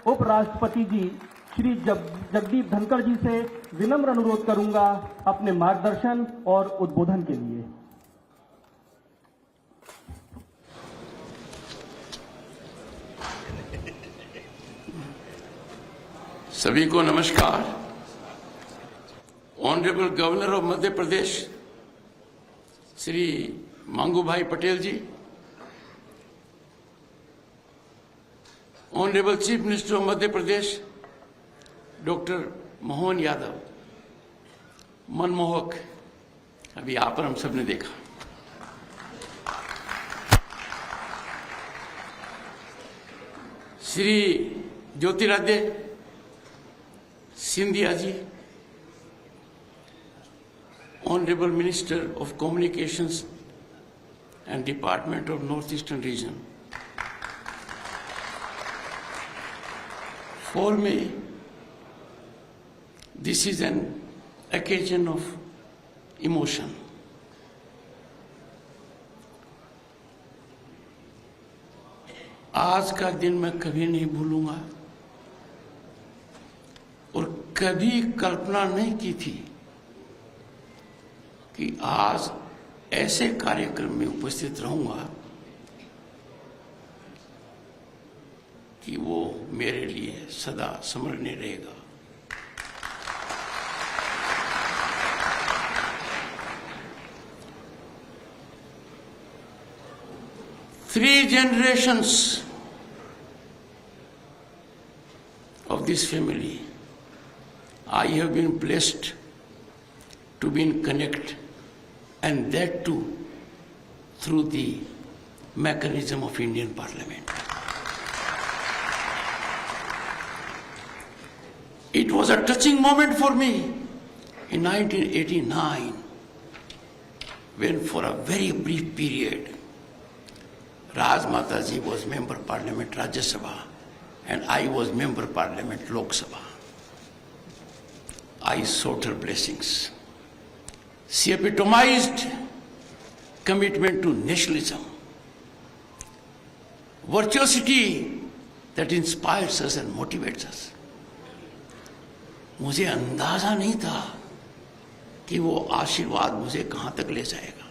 उपराष्ट्रपति जी श्री जगदीप धनखड़ जी से विनम्र अनुरोध करूंगा अपने मार्गदर्शन और उद्बोधन के लिए। सभी को नमस्कार। Honourable governor of Madhya Pradesh Shri Mangu Bhai Patel ji, honourable chief minister of Madhya Pradesh doctor Mohan Yadav, मनमोहक अभी आप पर हम सब ने देखा, Shri Jyotiraditya Scindia ji, Honorable Minister of Communications and Department of Northeastern Region. For me, this is an occasion of emotion. आज का दिन मैं कभी नहीं भूलूंगा और कभी कल्पना नहीं की थी कि आज ऐसे कार्यक्रम में उपस्थित रहूंगा कि वो मेरे लिए सदा स्मरणीय रहेगा। Three generations of this family, I have been blessed to be in connect, and that too through the mechanism of Indian Parliament. It was a touching moment for me in 1989 when for a very brief period Raj Mataji was Member Parliament Rajya Sabha and I was Member Parliament Lok Sabha. I sought her blessings. She epitomized commitment to nationalism, virtuosity that inspires us and motivates us. मुझे अंदाजा नहीं था कि वो आशीर्वाद मुझे कहां तक ले जाएगा।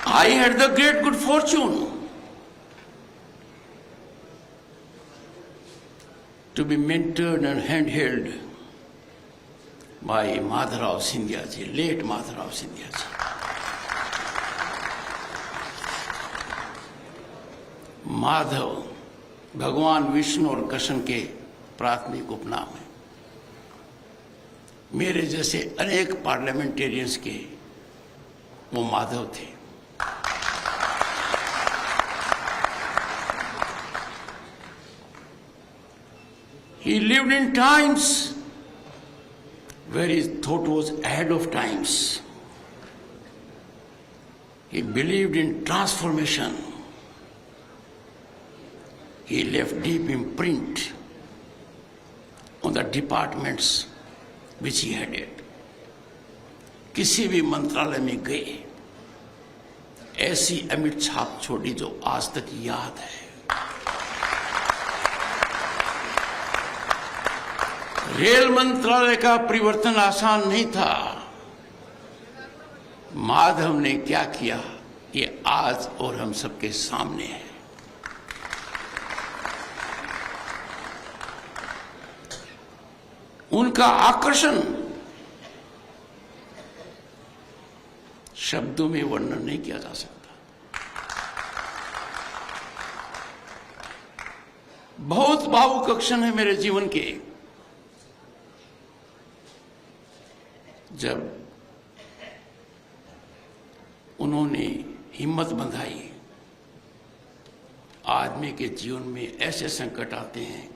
I had the great good fortune to be mentored and handheld by Madhavrao Scindia ji, late Madhavrao Scindia ji. Madhav भगवान विष्णु और कृष्ण के प्राथमिक उपनाम है। मेरे जैसे अनेक पार्लियामेंटेरियंस के वो माधव थे। He lived in times where his thought was ahead of times. He believed in transformation. He left deep imprint on the departments which he headed. किसी भी मंत्रालय में गए, ऐसी अमिट छाप छोड़ी जो आज तक याद है। रेल मंत्रालय का परिवर्तन आसान नहीं था। माधव ने क्या किया ये आज और हम सबके सामने है। उनका आकर्षण शब्दों में वर्णन नहीं किया जा सकता। बहुत भावुक क्षण है मेरे जीवन के, जब उन्होंने हिम्मत बंधाई। आदमी के जीवन में ऐसे संकट आते हैं,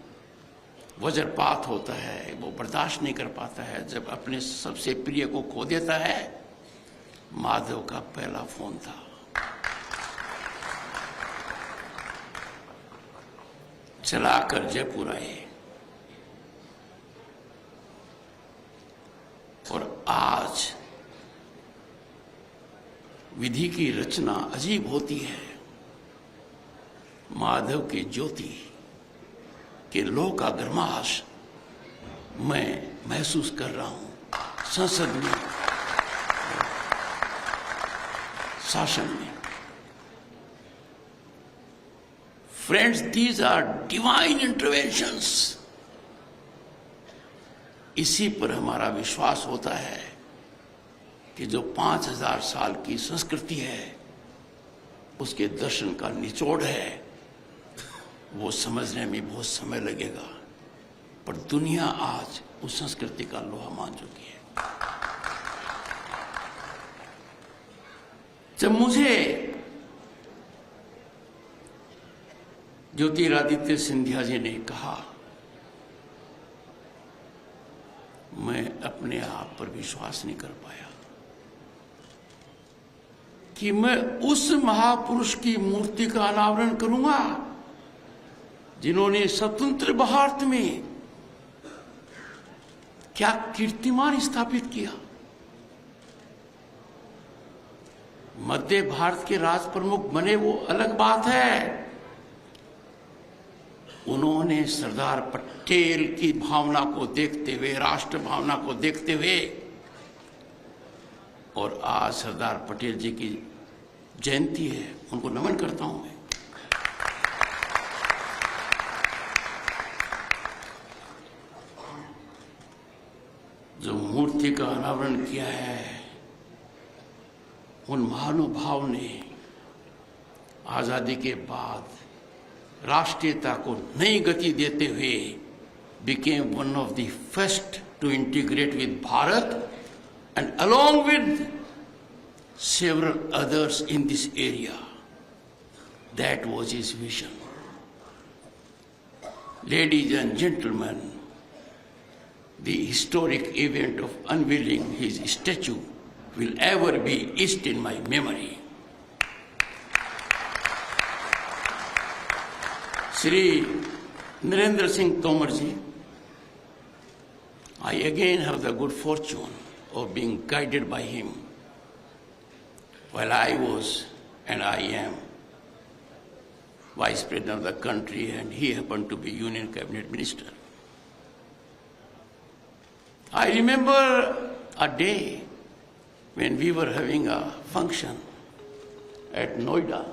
वज्रपात होता है, वो बर्दाश्त नहीं कर पाता है, जब अपने सबसे प्रिय को खो देता है। माधव का पहला फोन था। चलाकर जयपुर आए और आज विधि की रचना अजीब होती है। माधव की ज्योति के लौ का गर्माश मैं महसूस कर रहा हूं संसद में, शासन में। Friends, these are divine interventions. इसी पर हमारा विश्वास होता है कि जो 5000 साल की संस्कृति है, उसके दर्शन का निचोड़ है, वो समझने में बहुत समय लगेगा, पर दुनिया आज उस संस्कृति का लोहा मान चुकी है। जब मुझे ज्योतिरादित्य सिंधिया जी ने कहा, मैं अपने आप पर विश्वास नहीं कर पाया कि मैं उस महापुरुष की मूर्ति का अनावरण करूंगा जिन्होंने स्वतंत्र भारत में क्या कीर्तिमान स्थापित किया। मध्य भारत के राज प्रमुख बने वो अलग बात है, उन्होंने सरदार पटेल की भावना को देखते हुए, राष्ट्र भावना को देखते हुए, और आज सरदार पटेल जी की जयंती है, उनको नमन करता हूं मैं। जो मूर्ति का अनावरण किया है, उन महानुभाव ने आजादी के बाद राष्ट्रीयता को नई गति देते हुए became one of the first to integrate with Bharat and along with several others in this area. That was his vision. Ladies and gentlemen, the historic event of unveiling his statue will ever be etched in my memory. Shri Narendra Singh Tomar ji, I again have the good fortune of being guided by him while I was and I am Vice President of the country and he happened to be Union Cabinet Minister. I remember a day when we were having a function at Noida.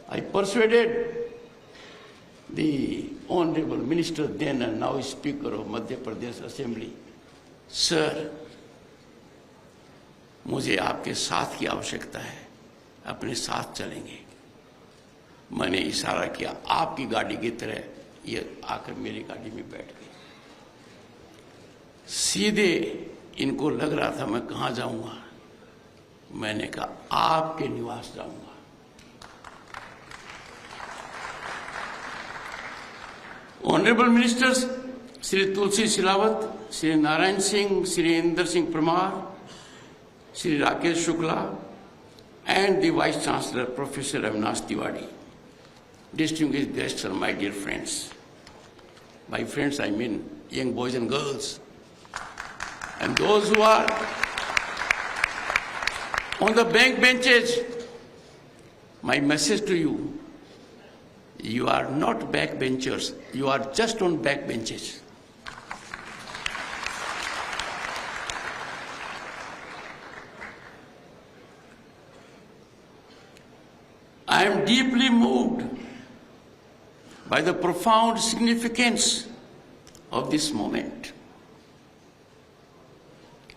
I persuaded the Honorable Minister then and now Speaker of Madhya Pradesh Assembly, Sir, मुझे आपके साथ की आवश्यकता है, अपने साथ चलेंगे। मैंने इशारा किया, आपकी गाड़ी की तरह ये आकर मेरी गाड़ी में बैठ गई। सीधे इनको लग रहा था मैं कहाँ जाऊंगा, मैंने कहा आपके निवास जाऊंगा। Honourable ministers Shri Tulsi Silawat, Shri Narayan Singh, Shri Inder Singh Parmar, Shri Rakesh Shukla, and the Vice Chancellor Professor Avinash Tiwari, distinguished guests and my dear friends. By friends I mean young boys and girls, and those who are on the bank benches. My message to you, you are not backbenchers, you are just on backbenches. I am deeply moved by the profound significance of this moment.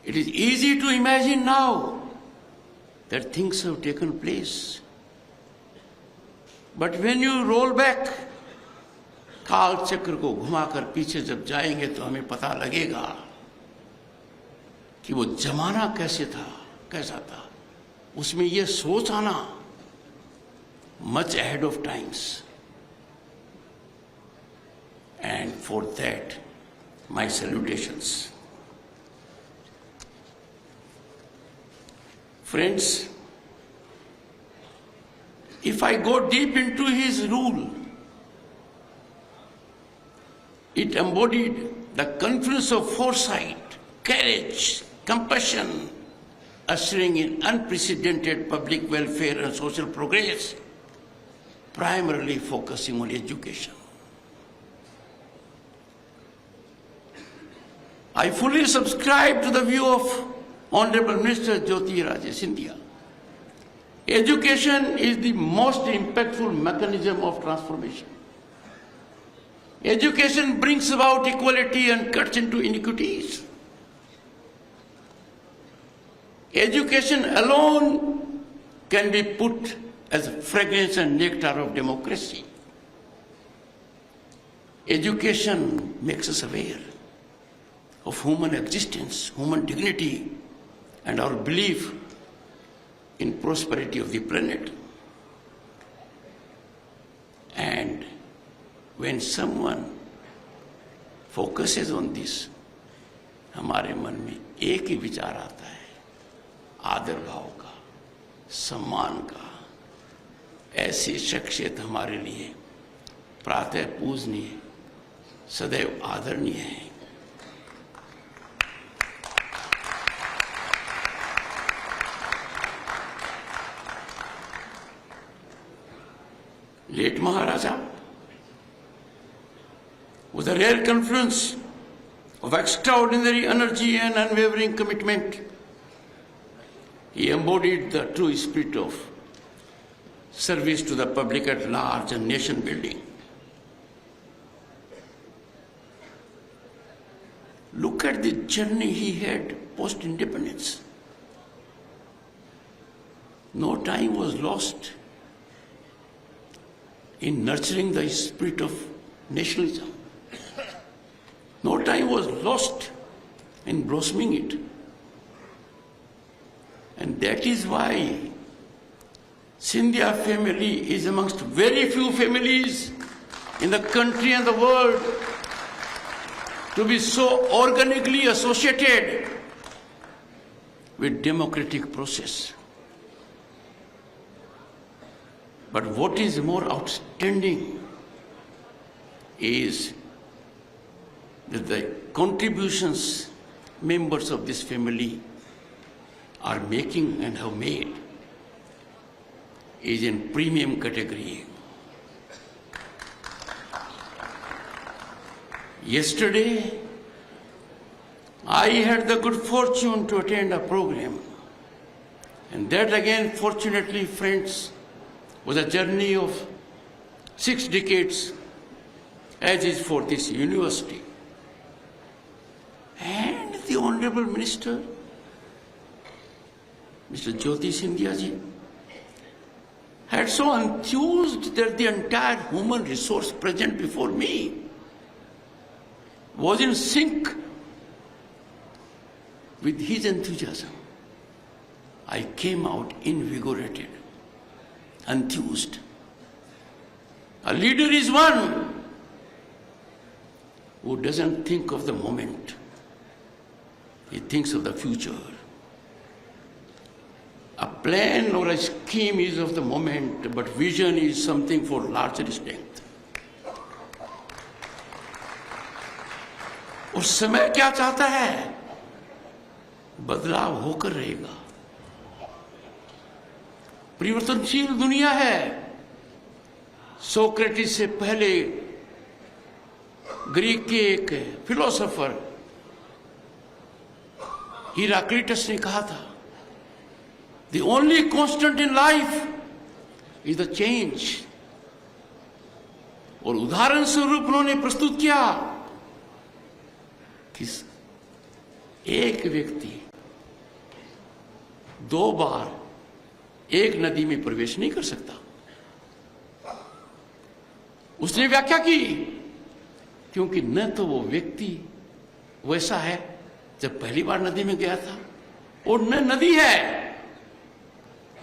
It is easy to imagine now that things have taken place. But when you roll back, काल चक्र को घुमाकर पीछे जब जाएंगे तो हमें पता लगेगा कि वो जमाना कैसे था, कैसा था। उसमें ये सोच आना much ahead of times. And for that, my salutations. Friends, if I go deep into his rule, it embodied the confluence of foresight, courage, compassion, ushering in unprecedented public welfare and social progress. primarily focusing on education. I fully subscribe to the view of Honorable Minister Jyoti Raje Scindia. Education is the most impactful mechanism of transformation. Education brings about equality and cuts into inequities. Education alone can be put as a fragrance and nectar of democracy. Education makes us aware of human existence, human dignity, and our belief in prosperity of the planet. And when someone focuses on this, हमारे मन में एक ही विचार आता है, आदर भाव का, सम्मान का। ऐसी शख्सियत हमारे लिए प्रातः पूजनीय, सदैव आदरणीय है। Late Maharaja was a rare confluence of extraordinary energy and unwavering commitment. He embodied the true spirit of service to the public at large and nation building. Look at the journey he had post-independence. No time was lost in nurturing the spirit of nationalism. No time was lost in blossoming it. And that is why Scindia family is amongst very few families in the country and the world to be so organically associated with democratic process. But what is more outstanding is that the contributions members of this family are making and have made is in premium category. Yesterday, I had the good fortune to attend a program, and that again, fortunately, friends, was a journey of 6 decades, as is for this university. And the Honorable Minister, Mr. Jyoti Scindia ji, had so enthused that the entire human resource present before me was in sync with his enthusiasm. I came out invigorated, enthused. A leader is one who doesn't think of the moment. He thinks of the future. A plan or a scheme is of the moment, but vision is something for larger strength. और समय क्या चाहता है? बदलाव होकर रहेगा। परिवर्तनशील दुनिया है। सोक्रेटिस से पहले ग्रीक के एक फिलोसोफर हिराक्लिटस ने कहा था, The only constant in life is the change. और उदाहरण स्वरूप उन्होंने प्रस्तुत किया कि एक व्यक्ति 2 बार एक नदी में प्रवेश नहीं कर सकता। उसने व्याख्या की, क्योंकि न तो वो व्यक्ति वैसा है जब पहली बार नदी में गया था, और न नदी है।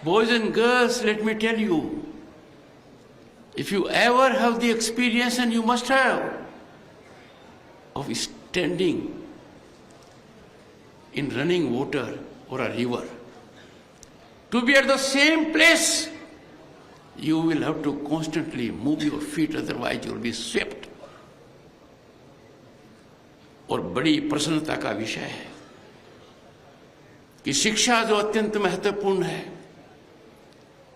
Boys and girls, let me tell you, if you ever have the experience, and you must have, of standing in running water or a river, to be at the same place, you will have to constantly move your feet, otherwise you will be swept. और बड़ी प्रसन्नता का विषय है कि शिक्षा जो अत्यंत महत्वपूर्ण है,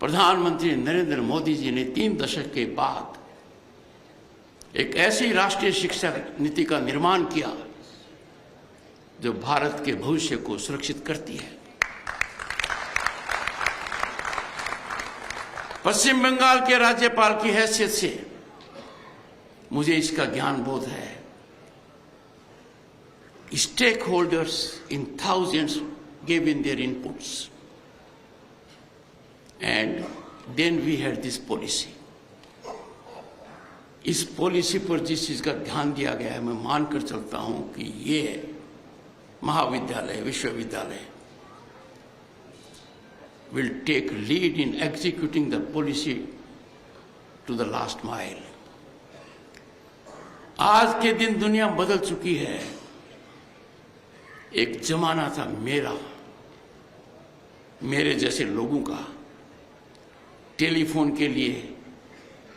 प्रधानमंत्री नरेंद्र मोदी जी ने 3 दशक के बाद एक ऐसी राष्ट्रीय शिक्षा नीति का निर्माण किया जो भारत के भविष्य को सुरक्षित करती है। पश्चिम बंगाल के राज्यपाल की हैसियत से मुझे इसका ज्ञान बोध है। Stakeholders in thousands gave in their inputs, and then we had this policy. इस पॉलिसी पर जिस चीज का ध्यान दिया गया है, मैं मानकर चलता हूं कि ये महाविद्यालय, विश्वविद्यालय will take lead in executing the policy to the last mile. आज के दिन दुनिया बदल चुकी है। एक जमाना था मेरे जैसे लोगों का टेलीफोन के लिए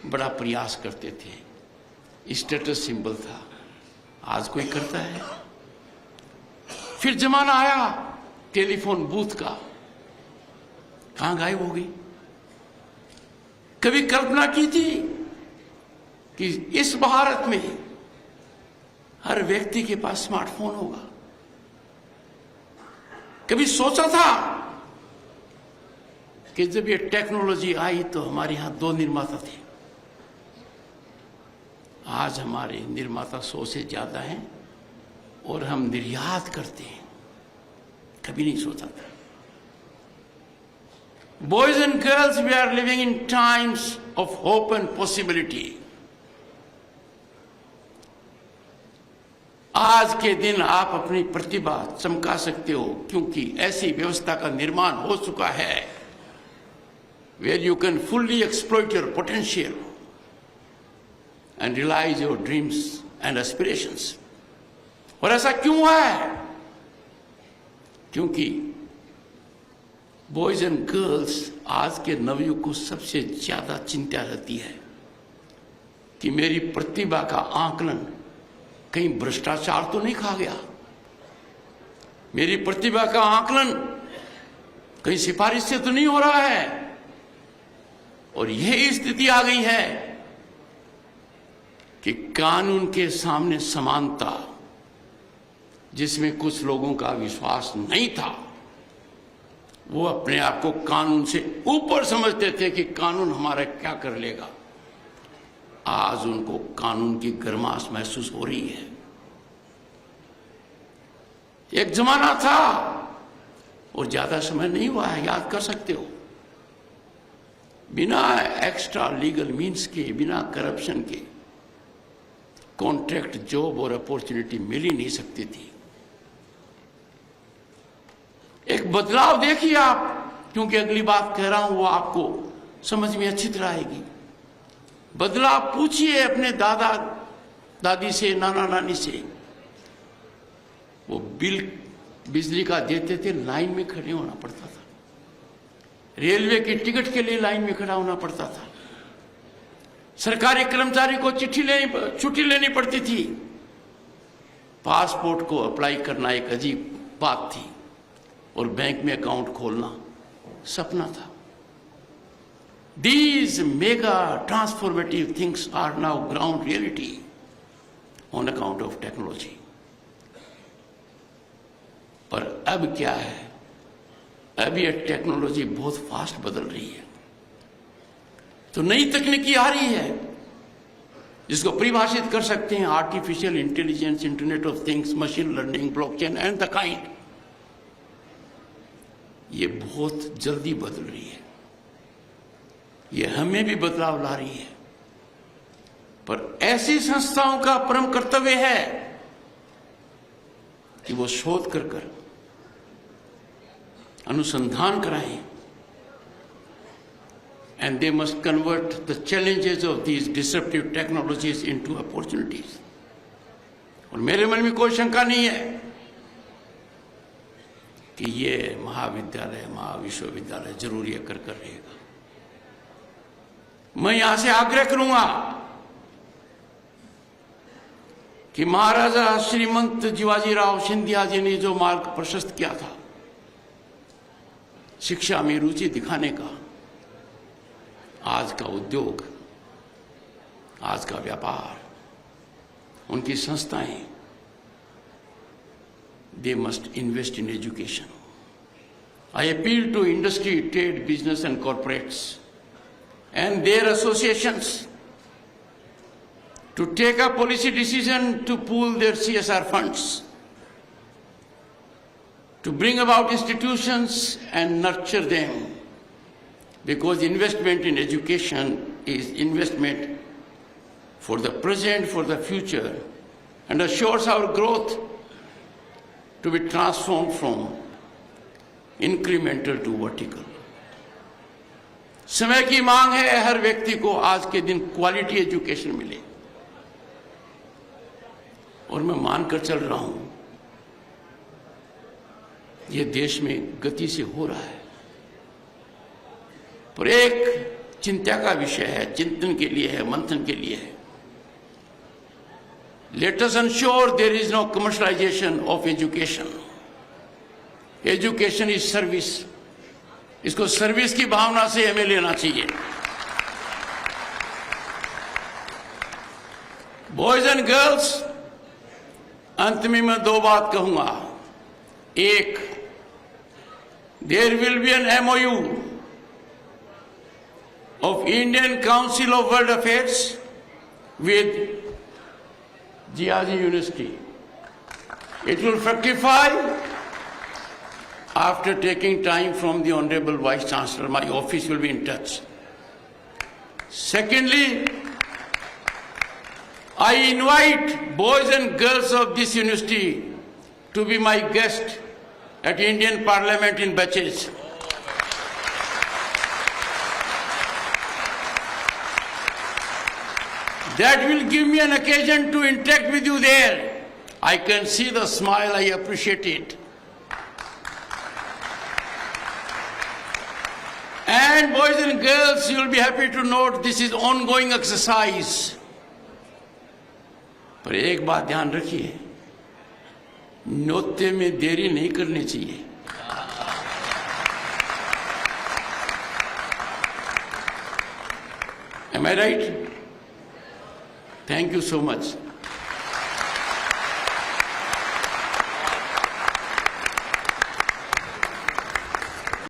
बड़ा प्रयास करते थे, स्टेटस सिंबल था। आज कोई करता है? फिर जमाना आया टेलीफोन बूथ का, कहां गायब हो गई? कभी कल्पना की थी कि इस भारत में हर व्यक्ति के पास स्मार्टफोन होगा? कभी सोचा था कि जब ये टेक्नोलॉजी आई तो हमारे यहां 2 निर्माता थे, आज हमारे निर्माता 100 से ज्यादा हैं और हम निर्यात करते हैं? कभी नहीं सोचा था। Boys and girls, we are living in times of hope and possibility. आज के दिन आप अपनी प्रतिभा चमका सकते हो, क्योंकि ऐसी व्यवस्था का निर्माण हो चुका है where you can fully exploit your potential and realize your dreams and aspirations. और ऐसा क्यों है? क्योंकि बॉयज एंड गर्ल्स आज के नवयुग को सबसे ज्यादा चिंता रहती है कि मेरी प्रतिभा का आकलन कहीं भ्रष्टाचार तो नहीं खा गया, मेरी प्रतिभा का आकलन कहीं सिफारिश से तो नहीं हो रहा है। और यह स्थिति आ गई है कि कानून के सामने समानता, जिसमें कुछ लोगों का विश्वास नहीं था, वो अपने आप को कानून से ऊपर समझते थे कि कानून हमारा क्या कर लेगा। आज उनको कानून की गर्माश महसूस हो रही है। एक जमाना था, और ज्यादा समय नहीं हुआ है, याद कर सकते हो, बिना एक्स्ट्रा लीगल मीन्स के, बिना करप्शन के कॉन्ट्रैक्ट जॉब और अपॉर्चुनिटी मिल ही नहीं सकती थी। एक बदलाव देखिए आप, क्योंकि अगली बात कह रहा हूं वो आपको समझ में अच्छी तरह आएगी। बदलाव पूछिए अपने दादा दादी से, नाना नानी से। वो बिल बिजली का देते थे, लाइन में खड़े होना पड़ता था। रेलवे की टिकट के लिए लाइन में खड़ा होना पड़ता था। सरकारी कर्मचारी को छुट्टी लेनी पड़ती थी। पासपोर्ट को अप्लाई करना एक अजीब बात थी, और बैंक में अकाउंट खोलना सपना था। These mega transformative things are now ground reality on account of technology. पर अब क्या है? अब ये टेक्नोलॉजी बहुत फास्ट बदल रही है। तो नई तकनीकी आ रही है, जिसको परिभाषित कर सकते हैं artificial intelligence, internet of things, machine learning, blockchain and the kind. ये बहुत जल्दी बदल रही है, ये हमें भी बदलाव ला रही है। पर ऐसी संस्थाओं का परम कर्तव्य है कि वो शोध कर अनुसंधान कराएं, and they must convert the challenges of these disruptive technologies into opportunities. और मेरे मन में कोई शंका नहीं है कि ये महाविद्यालय, महाविश्वविद्यालय जरूर ये कर रहेगा। मैं यहां से आग्रह करूंगा कि महाराजा श्रीमंत जीवाजीराव सिंधिया जी ने जो मार्ग प्रशस्त किया था शिक्षा में रुचि दिखाने का, आज का उद्योग, आज का व्यापार, उनकी संस्थाएं, they must invest in education. I appeal to industry, trade, business and corporates and their associations to take a policy decision to pool their CSR funds, to bring about institutions and nurture them, because investment in education is investment for the present, for the future, and assures our growth to be transformed from incremental to vertical. समय की मांग है हर व्यक्ति को आज के दिन quality education मिले, और मैं मानकर चल रहा हूं ये देश में गति से हो रहा है, पर एक चिंता का विषय है, चिंतन के लिए है, मंथन के लिए है. Let us ensure there is no commercialization of education. Education is service. इसको सर्विस की भावना से हमें लेना चाहिए. Boys and girls, अंत में मैं दो बात कहूंगा. एक, there will be an MOU of Indian Council of World Affairs with Jiaji University. It will fructify after taking time from the Honorable Vice Chancellor. My office will be in touch. Secondly, I invite boys and girls of this university to be my guest at Indian Parliament in batches. That will give me an occasion to interact with you there. I can see the smile, I appreciate it. And boys and girls, you will be happy to note this is ongoing exercise. पर एक बात ध्यान रखिए, न्योते में देरी नहीं करनी चाहिए. Am I right? Thank you so much.